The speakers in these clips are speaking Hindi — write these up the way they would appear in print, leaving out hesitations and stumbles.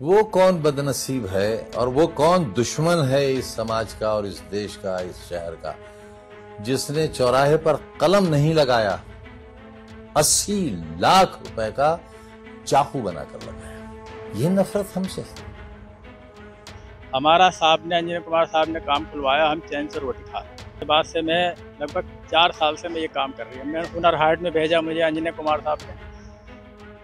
वो कौन बदनसीब है और वो कौन दुश्मन है इस समाज का और इस देश का, इस शहर का, जिसने चौराहे पर कलम नहीं लगाया, 80 लाख रुपए का चाकू बनाकर लगाया। ये नफरत हमसे। हमारा साहब ने, अंजनी कुमार साहब ने काम खुलवाया, हम चैन से रोटी खा रहे हैं। बाद से मैं लगभग 4 साल से मैं ये काम कर रही हूँ। मैं हुनर हाट में भेजा मुझे अंजनी कुमार साहब ने,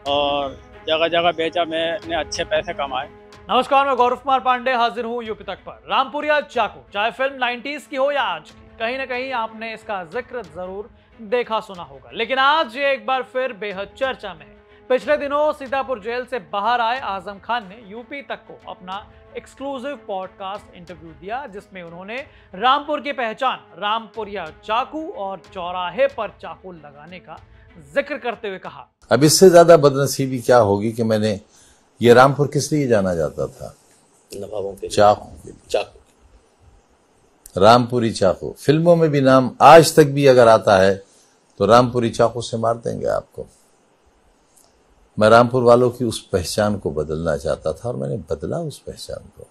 और जगह जगह बेचा, मैंने अच्छे पैसे कमाए। नमस्कार, मैं गौरव कुमार पांडे हाजिर हूँ यूपी तक पर। रामपुरिया चाकू, चाहे फिल्म 90s की हो या आज की, कहीं ना कहीं आपने इसका जिक्र जरूर देखा सुना होगा, लेकिन आज ये एक बार फिर बेहद चर्चा में है। पिछले दिनों सीतापुर जेल से बाहर आए आजम खान ने यूपी तक को अपना एक्सक्लूसिव पॉडकास्ट इंटरव्यू दिया, जिसमें उन्होंने रामपुर की पहचान रामपुरिया चाकू और चौराहे पर चाकू लगाने का जिक्र करते हुए कहा, अब इससे ज्यादा बदनसीबी क्या होगी कि मैंने ये रामपुर किस लिए जाना जाता था? नवाबों के चाकू। चाकू, रामपुरी चाकू। फिल्मों में भी नाम आज तक भी अगर आता है तो रामपुरी चाकू से मार देंगे आपको। मैं रामपुर वालों की उस पहचान को बदलना चाहता था और मैंने बदला उस पहचान को।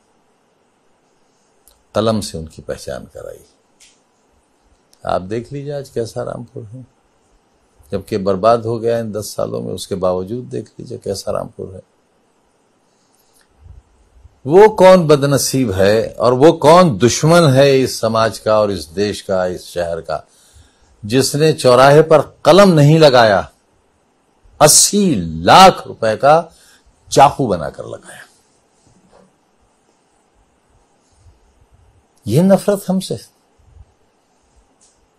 कलम से उनकी पहचान कराई। आप देख लीजिए आज कैसा रामपुर है, जबकि बर्बाद हो गया इन 10 सालों में, उसके बावजूद देख लीजिए कैसा रामपुर है। वो कौन बदनसीब है और वो कौन दुश्मन है इस समाज का और इस देश का, इस शहर का, जिसने चौराहे पर कलम नहीं लगाया, 80 लाख रुपए का चाकू बनाकर लगाया। ये नफरत हमसे,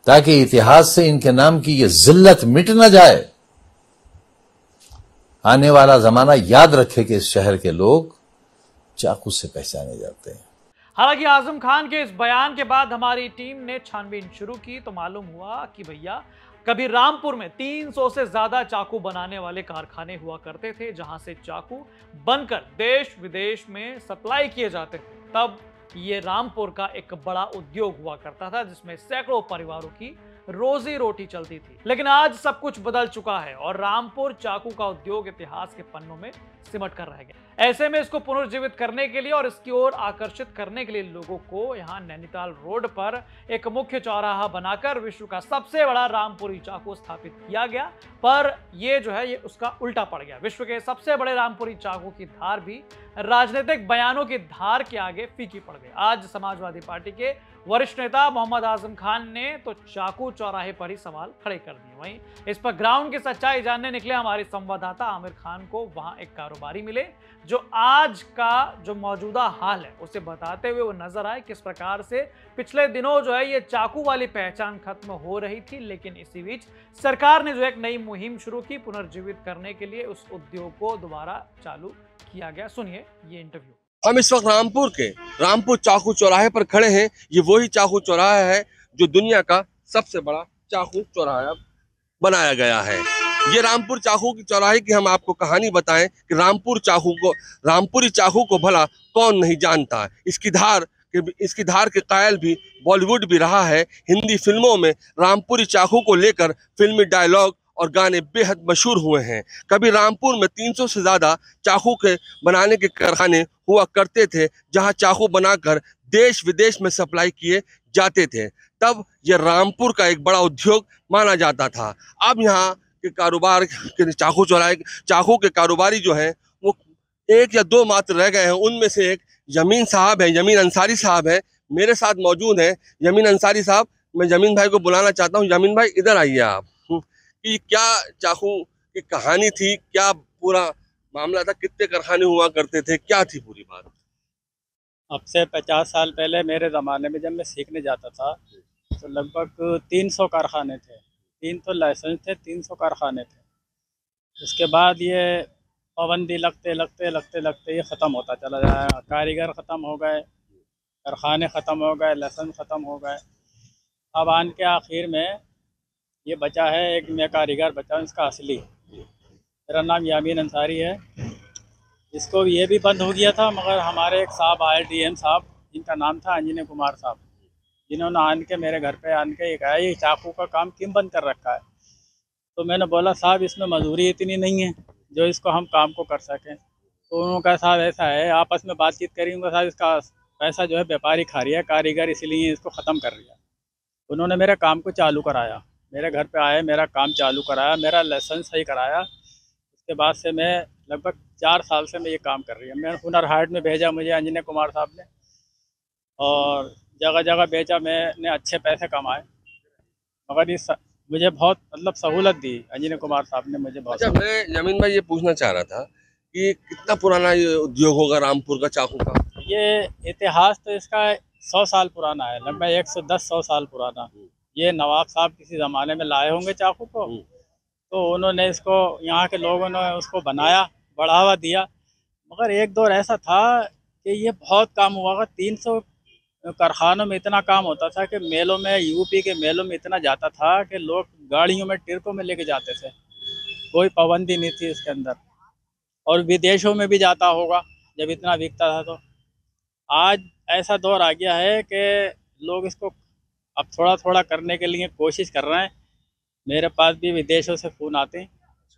ताकि इतिहास से इनके नाम की ये जिल्लत मिट न जाए। आने वाला जमाना याद रखे कि इस शहर के लोग चाकू से पहचाने जाते हैं। हालांकि आजम खान के इस बयान के बाद हमारी टीम ने छानबीन शुरू की तो मालूम हुआ कि भैया, कभी रामपुर में 300 से ज्यादा चाकू बनाने वाले कारखाने हुआ करते थे, जहां से चाकू बनकर देश विदेश में सप्लाई किए जाते थे। तब ये रामपुर का एक बड़ा उद्योग हुआ करता था, जिसमें सैकड़ों परिवारों की रोजी रोटी चलती थी। लेकिन आज सब कुछ बदल चुका है और रामपुर चाकू का उद्योग इतिहास के पन्नों में सिमट कर रह गया। ऐसे में इसको पुनर्जीवित करने के लिए और इसकी ओर आकर्षित करने के लिए लोगों को यहाँ नैनीताल रोड पर एक मुख्य चौराहा बनाकर विश्व का सबसे बड़ा रामपुरी चाकू स्थापित किया गया। पर ये जो है, ये उसका उल्टा पड़ गया। विश्व के सबसे बड़े रामपुरी चाकू की धार भी राजनीतिक बयानों की धार के आगे फीकी पड़ गई। आज समाजवादी पार्टी के वरिष्ठ नेता मोहम्मद आजम खान ने तो चाकू चौराहे पर ही सवाल खड़े कर दिए। वहीं इस पर ग्राउंड की सच्चाई जानने निकले हमारे संवाददाता आमिर खान को वहां एक कारोबारी मिले, जो आज का जो मौजूदा हाल है उसे बताते हुए वो नजर आए किस प्रकार से पिछले दिनों जो है ये चाकू वाली पहचान खत्म हो रही थी। लेकिन इसी बीच सरकार ने जो एक नई मुहिम शुरू की, पुनर्जीवित करने के लिए उस उद्योग को दोबारा चालू किया गया। सुनिए ये इंटरव्यू। हम इस वक्त रामपुर चाकू चौराहे पर खड़े हैं। ये वही चाकू चौराहा है जो दुनिया का सबसे बड़ा चाकू चौराहा बनाया गया है। ये रामपुर चाकू की चौराहे की हम आपको कहानी बताएं कि रामपुरी चाकू को भला कौन नहीं जानता। इसकी धार के कायल भी बॉलीवुड भी रहा है। हिंदी फिल्मों में रामपुरी चाकू को लेकर फिल्मी डायलॉग और गाने बेहद मशहूर हुए हैं। कभी रामपुर में 300 से ज़्यादा चाकू के बनाने के कारखाने हुआ करते थे, जहां चाकू बनाकर देश विदेश में सप्लाई किए जाते थे। तब ये रामपुर का एक बड़ा उद्योग माना जाता था। अब यहाँ के कारोबार के चाकू के कारोबारी जो हैं वो 1 या 2 मात्र रह गए हैं। उनमें से एक यमीन साहब है, यमीन अंसारी साहब है, मेरे साथ मौजूद हैं। यमीन अंसारी साहब, मैं यमीन भाई को बुलाना चाहता हूँ। यमीन भाई इधर आइए आप। कि क्या चाकू की कहानी थी, क्या पूरा मामला था, कितने कारखाने हुआ करते थे, क्या थी पूरी बात? अब से 50 साल पहले मेरे ज़माने में जब मैं सीखने जाता था तो लगभग 300 कारखाने थे। 3 तो लाइसेंस थे, 300 कारखाने थे। उसके बाद ये पाबंदी लगते ये ख़त्म होता चला जाए। कारीगर ख़त्म हो गए, कारखाने ख़त्म हो गए, लाइसेंस ख़त्म हो गए। अब आन के आखिर में ये बचा है एक मैं कारीगर बचा, इसका असली। मेरा नाम यामीन अंसारी है। इसको ये भी बंद हो गया था, मगर हमारे एक साहब आए, डीएम साहब, जिनका नाम था अंजनी कुमार साहब, जिन्होंने आन के मेरे घर पे आन के कहा ये चाकू का काम क्यों बंद कर रखा है। तो मैंने बोला साहब इसमें मजदूरी इतनी नहीं है जो इसको हम काम को कर सकें। तो उनका साहब ऐसा है, आपस में बातचीत करी, उनका साहब इसका पैसा जो है व्यापारी खा रही है, कारीगर इसलिए इसको ख़त्म कर रही है। उन्होंने मेरे काम को चालू कराया, मेरे घर पे आए, मेरा काम चालू कराया, मेरा लाइसेंस सही कराया। उसके बाद से मैं लगभग 4 साल से मैं ये काम कर रही है। मैं हुनर हाट में भेजा मुझे अंजनी कुमार साहब ने, और जगह जगह बेचा, मैंने अच्छे पैसे कमाए। मगर इस मुझे बहुत मतलब सहूलत दी अंजनी कुमार साहब ने मुझे बहुत। अच्छा, मैं जमीन भाई ये पूछना चाह रहा था कि कितना पुराना ये उद्योग होगा रामपुर का चाकू का? ये इतिहास तो इसका 100 साल पुराना है, लगभग 110-100 साल पुराना। ये नवाब साहब किसी ज़माने में लाए होंगे चाकू को, तो उन्होंने इसको, यहाँ के लोगों ने उसको बनाया, बढ़ावा दिया। मगर एक दौर ऐसा था कि ये बहुत काम हुआ था। 300 कारखानों में इतना काम होता था कि मेलों में, यूपी के मेलों में इतना जाता था कि लोग गाड़ियों में, टिरकों में लेके जाते थे। कोई पाबंदी नहीं थी इसके अंदर, और विदेशों में भी जाता होगा जब इतना बिकता था। तो आज ऐसा दौर आ गया है कि लोग इसको अब थोड़ा थोड़ा करने के लिए कोशिश कर रहे हैं। मेरे पास भी विदेशों से फ़ोन आते हैं,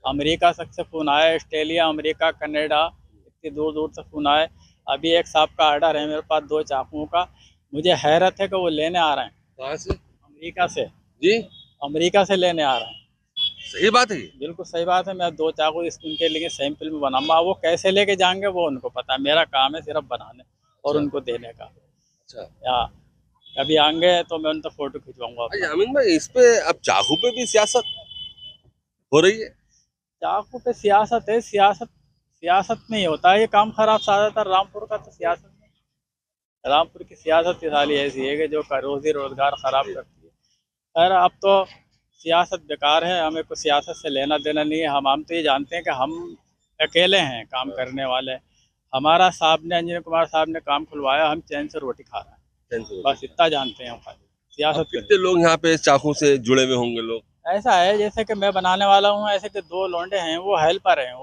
अमेरिका तक से फ़ोन आए, ऑस्ट्रेलिया, अमेरिका, कनाडा, इतनी दूर दूर से फ़ोन आए। अभी एक साहब का ऑर्डर है मेरे पास 2 चाकुओं का। मुझे हैरत है कि वो लेने आ रहे हैं। कहाँ से? अमेरिका से जी, अमेरिका से लेने आ रहे हैं। सही बात है ये? बिल्कुल सही बात है। मैं 2 चाकू उनके लिए सैंपल में बनाऊंगा। वो कैसे लेके जाएंगे वो उनको पता है, मेरा काम है सिर्फ बनाने और अच्छा। उनको देने का। अच्छा, या कभी आएंगे तो मैं उनका फोटो खिंचवाऊंगा अपना। अच्छा अमीन भाई, इस पे अब चाकू पे भी सियासत हो रही है? चाकू पे सियासत है, सियासत में ही होता है ये काम खराब ज्यादातर। रामपुर का तो सियासत में, रामपुर की सियासत की साली ऐसी है कि जो रोजी रोजगार खराब करती है। खैर अब तो सियासत बेकार है, हमें कुछ सियासत से लेना देना नहीं है। हम तो ये जानते हैं कि हम अकेले हैं काम करने वाले। हमारा साहब ने, अंजनी कुमार साहब ने काम खुलवाया, हम चैन से रोटी खा रहे हैं, बस इतना जानते हैं हम खाली। अब सियासत कितने लोग यहाँ पे इस चाकू से जुड़े हुए होंगे लोग? ऐसा है जैसे कि मैं बनाने वाला हूँ, ऐसे कि 2 लौंडे हैं, वो हेल्पर हैं।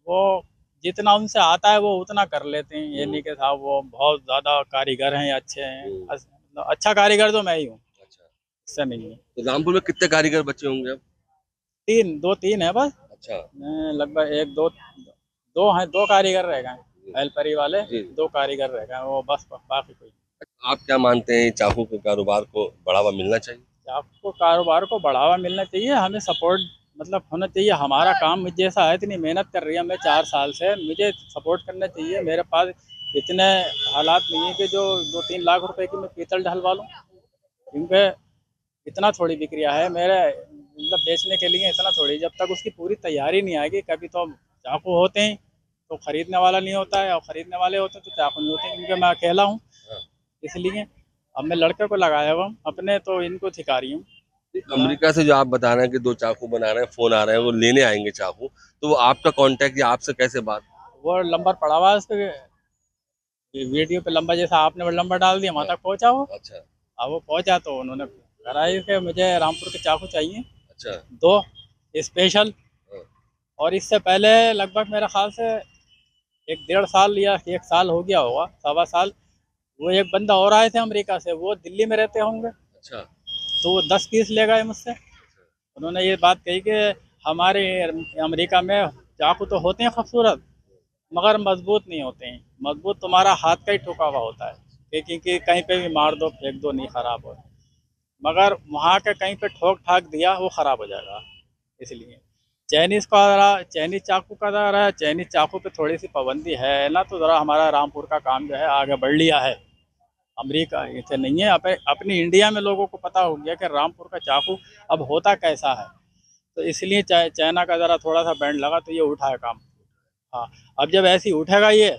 वो जितना उनसे आता है वो उतना कर लेते हैं। ये नहीं कि साहब वो बहुत ज्यादा कारीगर हैं, अच्छे हैं। मतलब अच्छा कारीगर तो मैं ही हूँ, अच्छा, इससे नहीं है। तो रामपुर में कितने कारीगर बचे होंगे अब? 2-3 है बस। अच्छा, लगभग 1-2 हैं, 2 कारीगर रह गए हेल्परी वाले, जी। 2 कारीगर रह गए वो बस, बाकी कोई। आप क्या मानते हैं चाकू के कारोबार को बढ़ावा मिलना चाहिए? आपको कारोबार को बढ़ावा मिलना चाहिए, हमें सपोर्ट मतलब होना चाहिए। हमारा काम मुझे जैसा है, इतनी मेहनत कर रही है मैं 4 साल से, मुझे सपोर्ट करना चाहिए। मेरे पास इतने हालात नहीं है कि जो 2-3 लाख रुपए की मैं पीतल ढलवा लूँ, क्योंकि इतना थोड़ी बिक्रिया है मेरे, मतलब बेचने के लिए इतना थोड़ी। जब तक उसकी पूरी तैयारी नहीं आएगी, कभी तो चाकू होते हैं तो खरीदने वाला नहीं होता है, और खरीदने वाले होते हैं तो चाकू नहीं होते, क्योंकि मैं अकेला हूँ। इसलिए अब मैं लड़के को लगाया हुआ अपने, तो इनको सिखा रही हूँ। अमेरिका से जो आप बता रहे हैं कि 2 चाकू बना रहे हैं, फोन आ रहे हैं, वो लेने आएंगे चाकू, तो वो आपका कांटेक्ट या आपसे कैसे बात? वो नंबर पड़ा हुआ है उस पे, वीडियो पे लंबा, जैसा आपने वो नंबर डाल दिया, वहाँ तक पहुँचा वो। अच्छा, अब वो पहुँचा तो उन्होंने करा कि मुझे रामपुर के चाकू चाहिए अच्छा, 2 स्पेशल। हाँ। और इससे पहले लगभग मेरे ख्याल से 1-1.5 साल या 1 साल हो गया होगा, 1.25 साल, वो एक बंदा और आए थे अमेरिका से, वो दिल्ली में रहते होंगे, अच्छा, तो वो 10 पीस ले गए मुझसे। उन्होंने ये बात कही कि हमारे अमेरिका में चाकू तो होते हैं खूबसूरत, मगर मजबूत नहीं होते हैं। मजबूत तुम्हारा हाथ का ही ठोका हुआ होता है, क्योंकि कहीं पे भी मार दो, फेंक दो, नहीं ख़राब हो। मगर वहाँ के कहीं पे ठोक ठाक दिया वो ख़राब हो जाएगा। इसलिए चाइनीज़ चाकू का ज़रा है, चाइनीज़ चाकू पे थोड़ी सी पाबंदी है ना, तो ज़रा हमारा रामपुर का काम जो है आगे बढ़ लिया है। अमेरिका इसे नहीं है, अपनी इंडिया में लोगों को पता हो गया कि रामपुर का चाकू अब होता कैसा है, तो इसलिए चाइना का ज़रा थोड़ा सा बैंड लगा तो ये उठा है काम। हाँ, अब जब ऐसे ही उठेगा, ये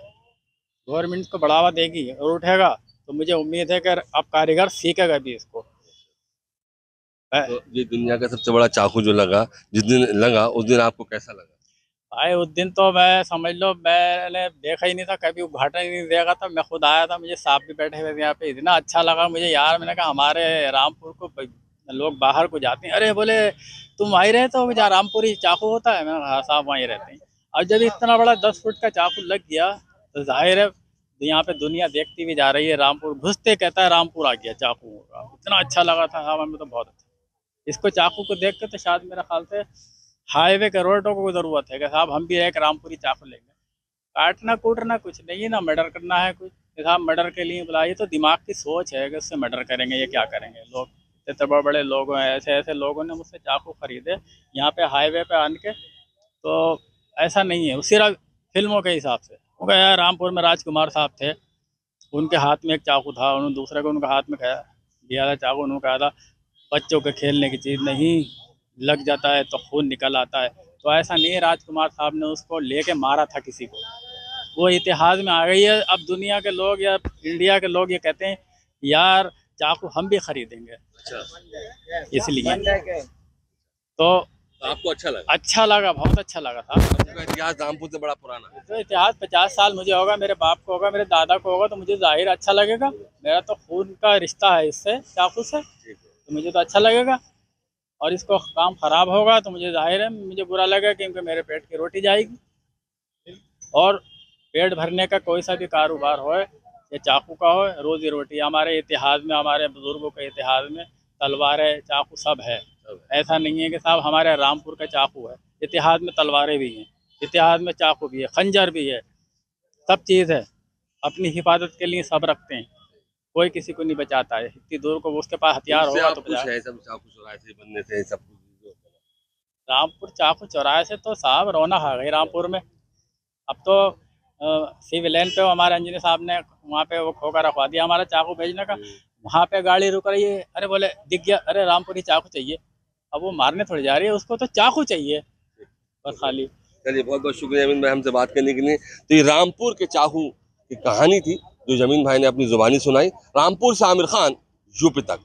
गवर्नमेंट को बढ़ावा देगी और उठेगा, तो मुझे उम्मीद है कि अब कारीगर सीखेगा भी इसको। तो ये दुनिया का सबसे बड़ा चाकू जो लगा, जिस दिन लगा उस दिन आपको कैसा लगा? भाई उस दिन तो मैं समझ लो, मैंने देखा ही नहीं था, कभी उद्घाटन ही नहीं देखा था। मैं खुद आया था, मुझे साहब भी बैठे हुए थे यहाँ पे, इतना अच्छा लगा मुझे यार। मैंने कहा हमारे रामपुर को लोग बाहर को जाते हैं, अरे बोले तुम वहीं रहते हो जहाँ रामपुरी चाकू होता है? मैंने कहा हाँ साहब वहीं रहते हैं। अब जब इतना बड़ा 10 फुट का चाकू लग गया, तो जाहिर है यहाँ पे दुनिया देखती भी जा रही है। रामपुर घुसते कहता है रामपुर आ गया चाकू का। इतना अच्छा लगा था साहब, हमें तो बहुत अच्छा। इसको चाकू को देख के तो शायद मेरे ख्याल से हाईवे के रोडों को जरूरत है कि साहब हम भी एक रामपुरी चाकू लेंगे। काटना कूटना कुछ नहीं है ना, मर्डर करना है कुछ। साहब मर्डर के लिए बुलाइए तो दिमाग की सोच है कि उससे मर्डर करेंगे, ये क्या करेंगे। लोग इतने बड़े बड़े लोग हैं, ऐसे ऐसे लोगों ने मुझसे चाकू खरीदे यहाँ पे हाईवे पे आन के, तो ऐसा नहीं है। सिर्फ फिल्मों के हिसाब से हो गया। रामपुर में राजकुमार साहब थे, उनके हाथ में एक चाकू था, उन्होंने दूसरे को उनके हाथ में दिया था चाकू। उन्होंने कहा था बच्चों के खेलने की चीज़ नहीं, लग जाता है तो खून निकल आता है। तो ऐसा नहीं है, राजकुमार साहब ने उसको लेके मारा था किसी को, वो इतिहास में आ गई है। अब दुनिया के लोग या इंडिया के लोग ये कहते हैं यार चाकू हम भी खरीदेंगे। अच्छा, इसलिए तो आपको अच्छा लगा? अच्छा लगा, बहुत अच्छा लगा था। आपका इतिहास रामपुर से बड़ा पुराना है। तो इतिहास 50 साल मुझे होगा, मेरे बाप को होगा, मेरे दादा को होगा, तो मुझे जाहिर अच्छा लगेगा। मेरा तो खून का रिश्ता है इससे, चाकू से, तो मुझे तो अच्छा लगेगा। और इसको काम खराब होगा तो मुझे जाहिर है मुझे बुरा लगेगा, क्योंकि मेरे पेट की रोटी जाएगी। और पेट भरने का कोई सा भी कारोबार हो, या चाकू का हो, रोजी रोटी। हमारे इतिहास में, हमारे बुजुर्गों के इतिहास में तलवारें चाकू सब है। ऐसा नहीं है कि साहब हमारे रामपुर का चाकू है, इतिहास में तलवारें भी हैं, इतिहास में चाकू भी है, खंजर भी है, सब चीज़ है। अपनी हिफाजत के लिए सब रखते हैं, कोई किसी को नहीं बचाता है। इतनी दूर को उसके पास हथियार होगा तो बचा। सब चाकू चौराहे से बनने से सब रामपुर चाकू चौराहे से तो साहब रौनक आ गई रामपुर में। अब तो सिविल लाइन पे हमारे इंजीनियर साहब ने वहाँ पे वो खोखा रखवा दिया हमारा चाकू भेजने का। वहाँ पे गाड़ी रुक रही है, अरे बोले दिख गया, अरे रामपुरी चाकू चाहिए। अब वो मारने थोड़ी जा रही है, उसको तो चाकू चाहिए बस खाली। चलिए, बहुत बहुत शुक्रिया जमीन भाई हमसे बात करने के लिए। तो ये रामपुर के चाकू की कहानी थी जो जमीन भाई ने अपनी जुबानी सुनाई। रामपुर से आमिर खान, यूपी तक।